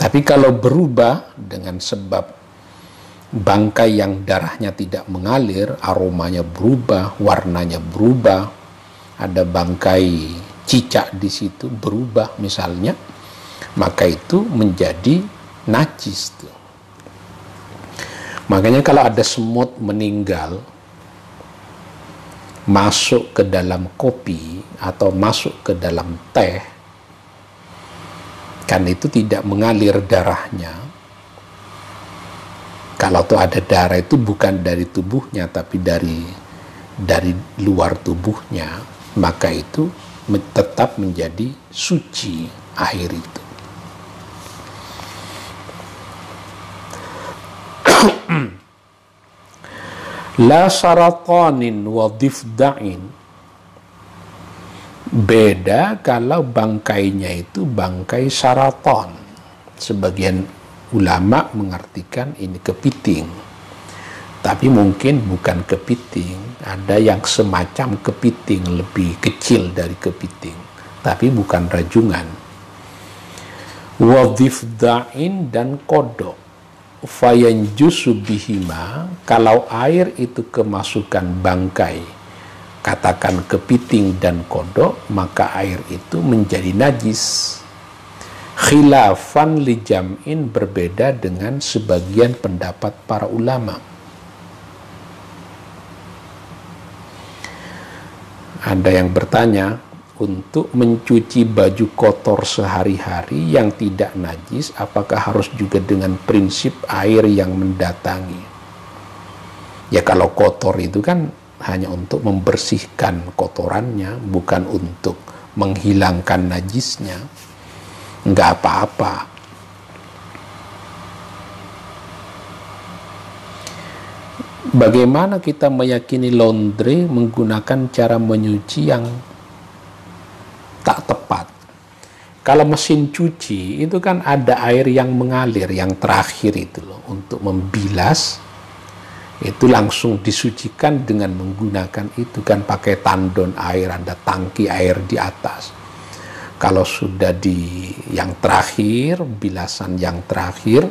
Tapi kalau berubah dengan sebab bangkai yang darahnya tidak mengalir, aromanya berubah, warnanya berubah, ada bangkai cicak di situ berubah misalnya, maka itu menjadi najis tuh. Makanya kalau ada semut meninggal masuk ke dalam kopi atau masuk ke dalam teh, kan itu tidak mengalir darahnya. Kalau tuh ada darah itu bukan dari tubuhnya tapi dari luar tubuhnya, maka itu tetap menjadi suci air itu. La saratanin wa difda'in, beda kalau bangkainya itu bangkai saraton. Sebagian ulama mengartikan ini kepiting, tapi mungkin bukan kepiting, ada yang semacam kepiting, lebih kecil dari kepiting, tapi bukan rajungan. Wadifda'in, dan kodok. Fayanjusu bihima, kalau air itu kemasukan bangkai katakan kepiting dan kodok, maka air itu menjadi najis. Khilafan li jam'in, berbeda dengan sebagian pendapat para ulama. Ada yang bertanya, untuk mencuci baju kotor sehari-hari yang tidak najis, apakah harus juga dengan prinsip air yang mendatangi? Ya kalau kotor itu kan hanya untuk membersihkan kotorannya, bukan untuk menghilangkan najisnya. Enggak apa-apa. Bagaimana kita meyakini laundry menggunakan cara menyuci yang tak tepat? Kalau mesin cuci itu kan ada air yang mengalir, yang terakhir itu loh, untuk membilas itu langsung disucikan dengan menggunakan itu kan, pakai tandon air, ada tangki air di atas. Kalau sudah di yang terakhir, bilasan yang terakhir,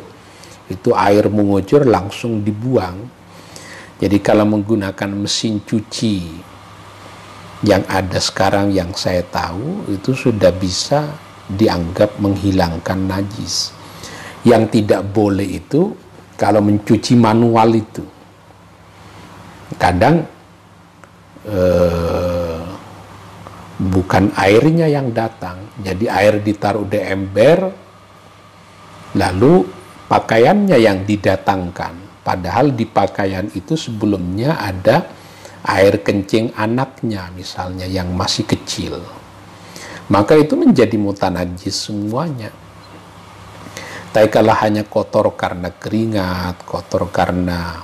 itu air mengucur langsung dibuang. Jadi kalau menggunakan mesin cuci yang ada sekarang yang saya tahu, itu sudah bisa dianggap menghilangkan najis. Yang tidak boleh itu kalau mencuci manual itu. Kadang bukan airnya yang datang, jadi air ditaruh di ember, lalu pakaiannya yang didatangkan. Padahal di pakaian itu sebelumnya ada air kencing anaknya misalnya yang masih kecil. Maka itu menjadi mutanajis semuanya. Tapi kalau hanya kotor karena keringat, kotor karena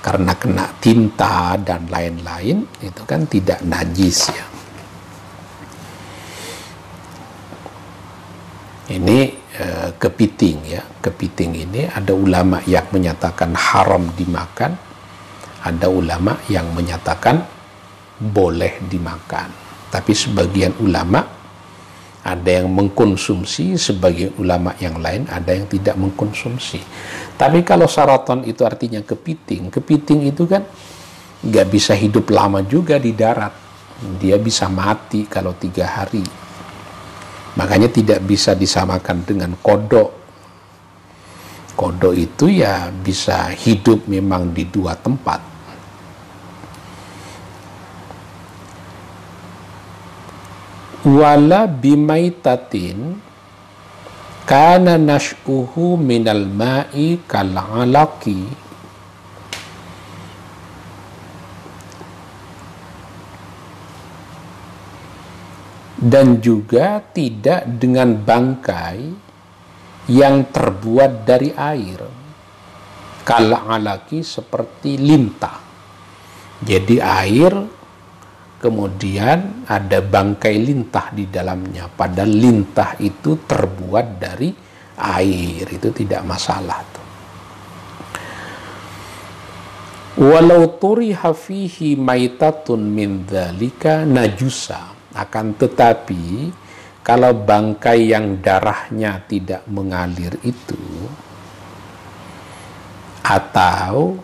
kena tinta dan lain-lain, itu kan tidak najis ya. Ini kepiting ya. Kepiting ini ada ulama yang menyatakan haram dimakan, ada ulama yang menyatakan boleh dimakan. Tapi sebagian ulama ada yang mengkonsumsi, sebagian ulama yang lain ada yang tidak mengkonsumsi. Tapi kalau saraton itu artinya kepiting, kepiting itu kan nggak bisa hidup lama juga di darat. Dia bisa mati kalau 3 hari. Makanya tidak bisa disamakan dengan kodok. Kodok itu ya bisa hidup memang di 2 tempat. Wala bimaitatin kana nash'uhu minal ma'i kal'alaki, dan juga tidak dengan bangkai yang terbuat dari air, kal'alaki seperti lintah. Jadi air kemudian ada bangkai lintah di dalamnya, padahal lintah itu terbuat dari air, itu tidak masalah tuh. Walau turiha fihi maitatun min dzalika najusa, akan tetapi kalau bangkai yang darahnya tidak mengalir itu, atau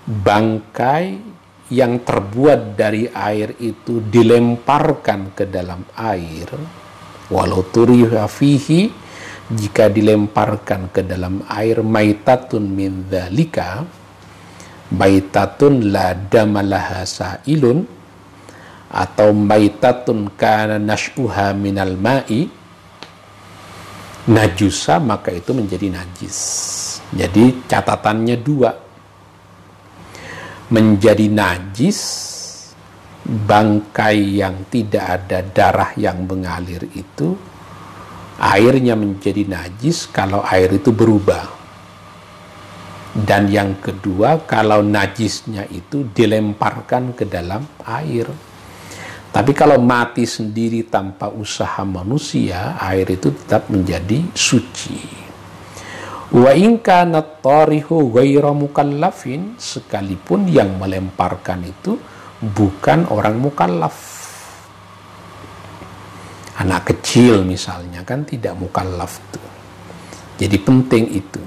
bangkai yang terbuat dari air itu dilemparkan ke dalam air, walau turiha fihi, jika dilemparkan ke dalam air, maitatun min dzalika, maitatun la damalaha sa'ilun, atau maitatun kana nash'uha minal ma'i najusa, maka itu menjadi najis. Jadi catatannya 2. Menjadi najis bangkai yang tidak ada darah yang mengalir itu, airnya menjadi najis kalau air itu berubah. Dan yang kedua, kalau najisnya itu dilemparkan ke dalam air. Tapi kalau mati sendiri tanpa usaha manusia, air itu tetap menjadi suci. Wa in kana tarihu ghairu mukallafin, sekalipun yang melemparkan itu bukan orang mukallaf. Anak kecil misalnya kan tidak mukallaf tuh. Jadi penting itu.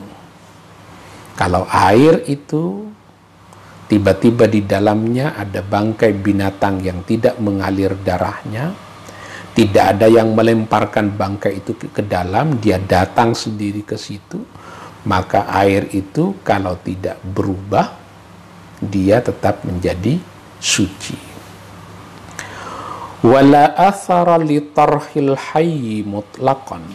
Kalau air itu tiba-tiba di dalamnya ada bangkai binatang yang tidak mengalir darahnya, tidak ada yang melemparkan bangkai itu ke dalam, dia datang sendiri ke situ, maka air itu kalau tidak berubah, dia tetap menjadi suci. Wala athara li tarhil hayyi mutlaqan.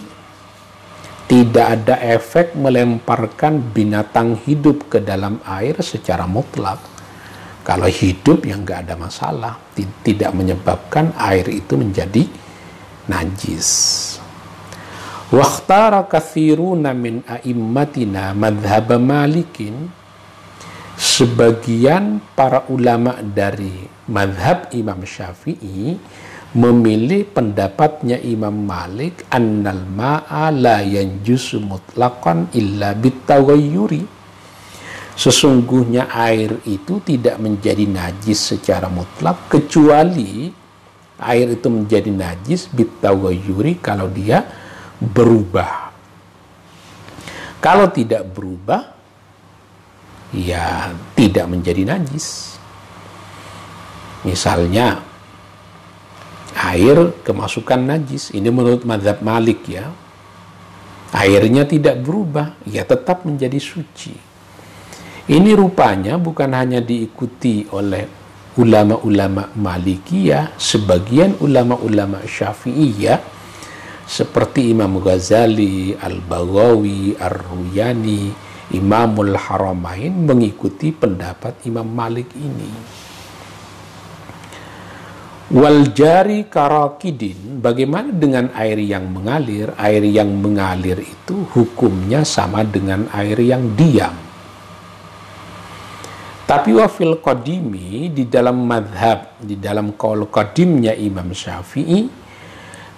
Tidak ada efek melemparkan binatang hidup ke dalam air secara mutlak. Kalau hidup yang nggak ada masalah, tidak menyebabkan air itu menjadi najis. Wakhtara kathiruna min a'immatina madhhab Malikin. Sebagian para ulama dari madhab Imam Syafi'i memilih pendapatnya Imam Malik, annal ma'a la yanjusu mutlaqan illa bitaghayyuri. Sesungguhnya air itu tidak menjadi najis secara mutlak kecuali air itu menjadi najis bitaghayyuri kalau dia berubah. Kalau tidak berubah, ya tidak menjadi najis. Misalnya air kemasukan najis, ini menurut mazhab Malik ya, airnya tidak berubah, ya tetap menjadi suci. Ini rupanya bukan hanya diikuti oleh ulama-ulama Malikiyah, sebagian ulama-ulama Syafi'iyah seperti Imam Ghazali, Al-Baghawi, Ar-Ruyani, Imamul Haramain mengikuti pendapat Imam Malik ini. Wal jari karakidin, bagaimana dengan air yang mengalir? Air yang mengalir itu hukumnya sama dengan air yang diam. Tapi wafil qadimi, di dalam madhab, di dalam qaul qadimnya Imam Syafi'i,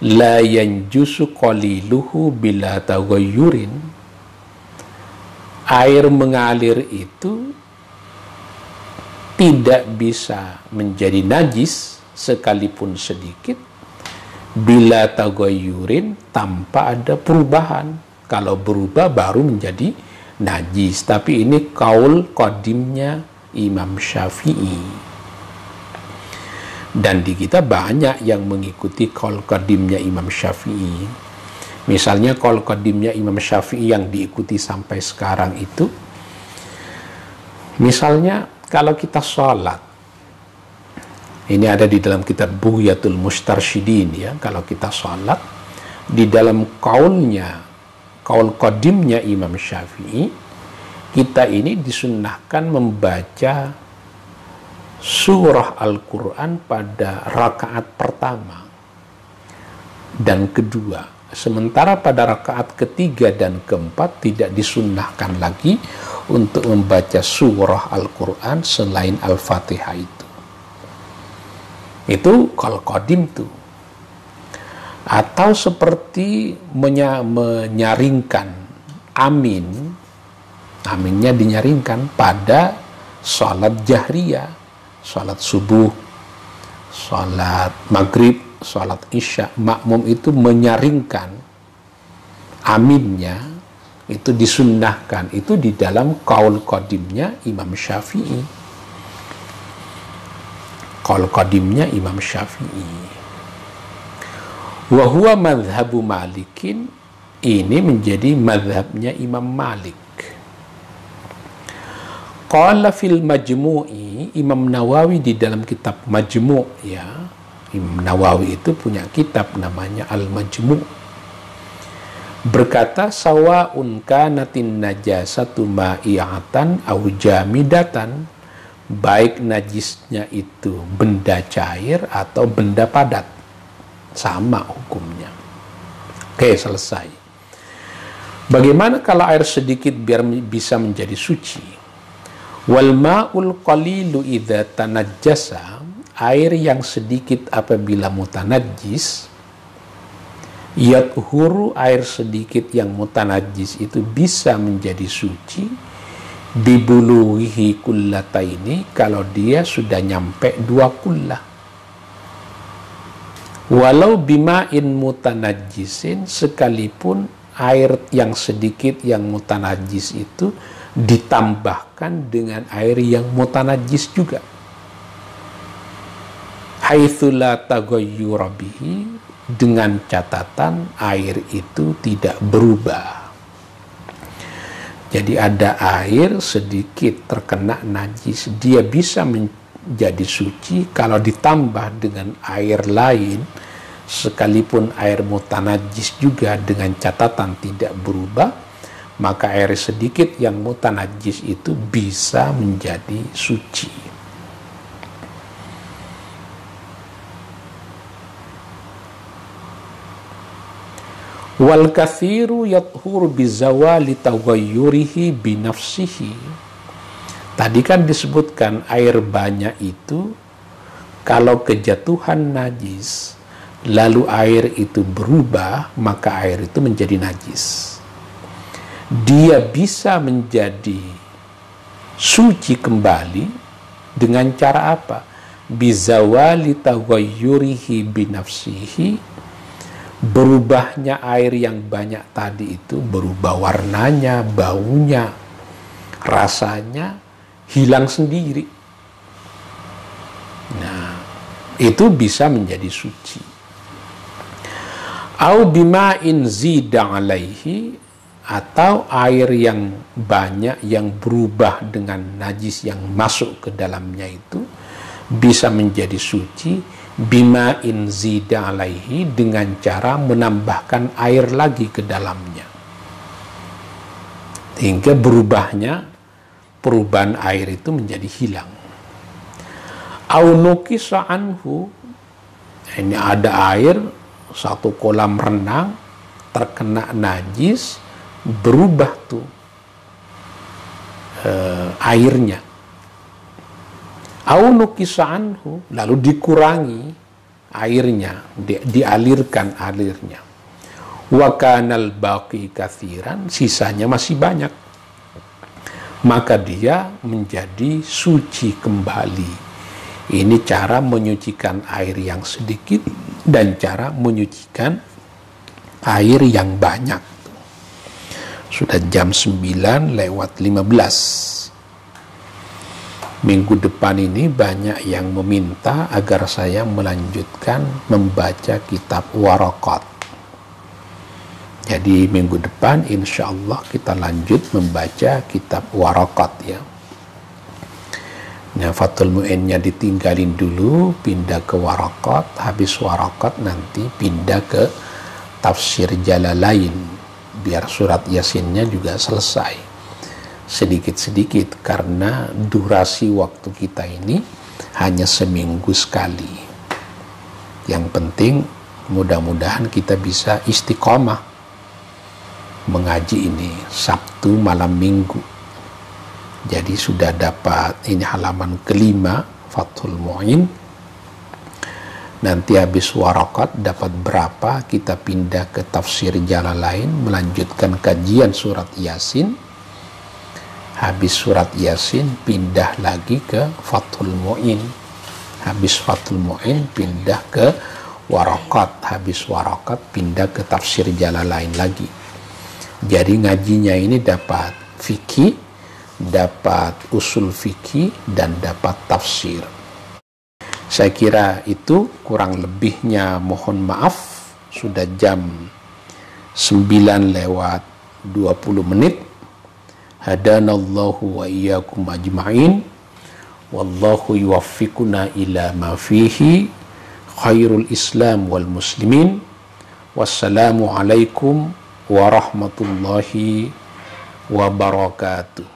la yanjusu qaliluhu bila taghayyurin. Air mengalir itu tidak bisa menjadi najis sekalipun sedikit bila taghayyurin, tanpa ada perubahan. Kalau berubah baru menjadi najis. Tapi ini kaul qadimnya Imam Syafi'i. Dan di kita banyak yang mengikuti kaul qadimnya Imam Syafi'i. Misalnya kaul qadimnya Imam Syafi'i yang diikuti sampai sekarang itu, misalnya kalau kita sholat, ini ada di dalam kitab Bughyatul Mustarsyidin ya, kalau kita sholat, di dalam kaul qadimnya Imam Syafi'i, kita ini disunnahkan membaca surah Al-Quran pada rakaat pertama dan kedua. Sementara pada rakaat ketiga dan keempat tidak disunnahkan lagi untuk membaca surah Al-Quran selain Al-Fatihah itu. Itu kalau qadim tuh. Atau seperti menyaringkan amin, aminnya dinyaringkan pada sholat jahriyah, sholat subuh, sholat maghrib, sholat isya, makmum itu menyaringkan aminnya, itu disunnahkan. Itu di dalam qaul qadimnya Imam Syafi'i. Qaul qadimnya Imam Syafi'i. Wa huwa madhabu Malikin, ini menjadi madhabnya Imam Malik. Qala fil Majmu'i, Imam Nawawi di dalam kitab Majmu' ya. Imam Nawawi itu punya kitab namanya Al-Majmu'. Berkata, sawa'un kanatin najasatu ma'i'atan aw jamidatan, baik najisnya itu benda cair atau benda padat, sama hukumnya. Oke, selesai. Bagaimana kalau air sedikit biar bisa menjadi suci? Wal ma'ul qalilu idza tanajjasa, air yang sedikit apabila mutanajjis, yathuru, air sedikit yang mutanajjis itu bisa menjadi suci, dibuluhi kullataini, kalau dia sudah nyampe 2 kullah. Walau bima'in mutanajjisin, sekalipun air yang sedikit yang mutanajjis itu ditambahkan dengan air yang mutanajis juga. Haitsu la taghayyura bihi, dengan catatan air itu tidak berubah. Jadi ada air sedikit terkena najis, dia bisa menjadi suci kalau ditambah dengan air lain, sekalipun air mutanajis juga dengan catatan tidak berubah, maka air sedikit yang mutanajis itu bisa menjadi suci. Wal kathiru yathur bizawali taghayyurihi binafsihi. Tadi kan disebutkan air banyak itu kalau kejatuhan najis lalu air itu berubah, maka air itu menjadi najis. Dia bisa menjadi suci kembali dengan cara apa? Bizawali taghayyurihi binafsihi, berubahnya air yang banyak tadi itu, berubah warnanya, baunya, rasanya hilang sendiri. Nah, itu bisa menjadi suci. Au bima'in zida alaihi, atau air yang banyak yang berubah dengan najis yang masuk ke dalamnya itu bisa menjadi suci bima'in zida alaihi, dengan cara menambahkan air lagi ke dalamnya, hingga perubahan air itu menjadi hilang. Au nukisa anhu, ini ada air satu kolam renang terkena najis, berubah tuh airnya. Au nukisa anhu, lalu dikurangi airnya, dialirkan alirnya. Wa kanal baqi katsiran, sisanya masih banyak, maka dia menjadi suci kembali. Ini cara menyucikan air yang sedikit dan cara menyucikan air yang banyak. Sudah jam 9:15. Minggu depan ini banyak yang meminta agar saya melanjutkan membaca kitab Waraqat. Jadi minggu depan insya Allah kita lanjut membaca kitab Waraqat ya. Nah, Fathul Mu'innya ditinggalin dulu, pindah ke Waraqat, habis Waraqat nanti pindah ke Tafsir Jalalain, biar surat Yasinnya juga selesai. Sedikit-sedikit, karena durasi waktu kita ini hanya seminggu sekali. Yang penting mudah-mudahan kita bisa istiqomah mengaji ini Sabtu malam Minggu. Jadi sudah dapat ini halaman kelima Fathul Mu'in. Nanti habis Waraqat dapat berapa, kita pindah ke Tafsir Jalalain, melanjutkan kajian surat Yasin. Habis surat Yasin pindah lagi ke Fathul Mu'in. Habis Fathul Mu'in pindah ke Waraqat. Habis Waraqat pindah ke Tafsir Jalalain lagi. Jadi ngajinya ini dapat fikih, dapat usul fikih, dan dapat tafsir. Saya kira itu, kurang lebihnya mohon maaf. Sudah jam 9:20. Hadanallahu wa iyyakum ajma'in. Wallahu yuwaffiquna ila ma fihi khairul Islam wal muslimin. Wassalamu alaikum warahmatullahi wabarakatuh.